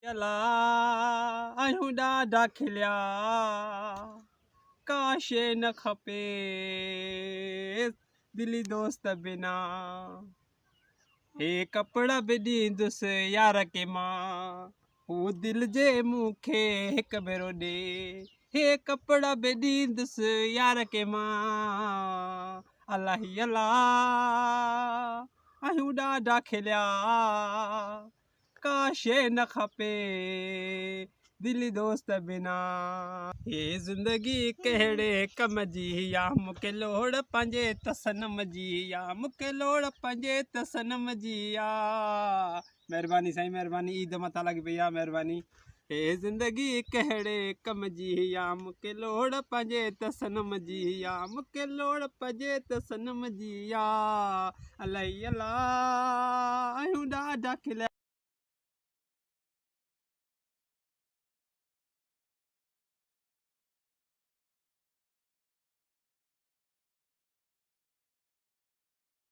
अला आहियूं ॾाढा खिलिया का शइ न खपे दिली दोस्त बिना हे कपिड़ा बि ॾींदुसि यार के मां हू दिल जे मूंखे हिकु भेरो ॾे हे कपिड़ा बि ॾींदुसि यार के मां अलाही अला आहियूं ॾाढा खिलिया का शइ न खपे दिली दोस्त बिना हे ज़िंदगी कहिड़े कम जी या मूंखे लोड़ पंहिंजे तसनम जी या मूंखे लोड़ पंहिंजे तसनम जी या महिरबानी साईं महिरबानी ईद मथा लॻी पई आहे महिरबानी हे ज़िंदगी कहिड़े कम जी या मूंखे लोड़ पंहिंजे तसनम जी या मूंखे लोड़ पंहिंजे तसनम जी या अलाही अला आहियूं ॾाढा खिलिया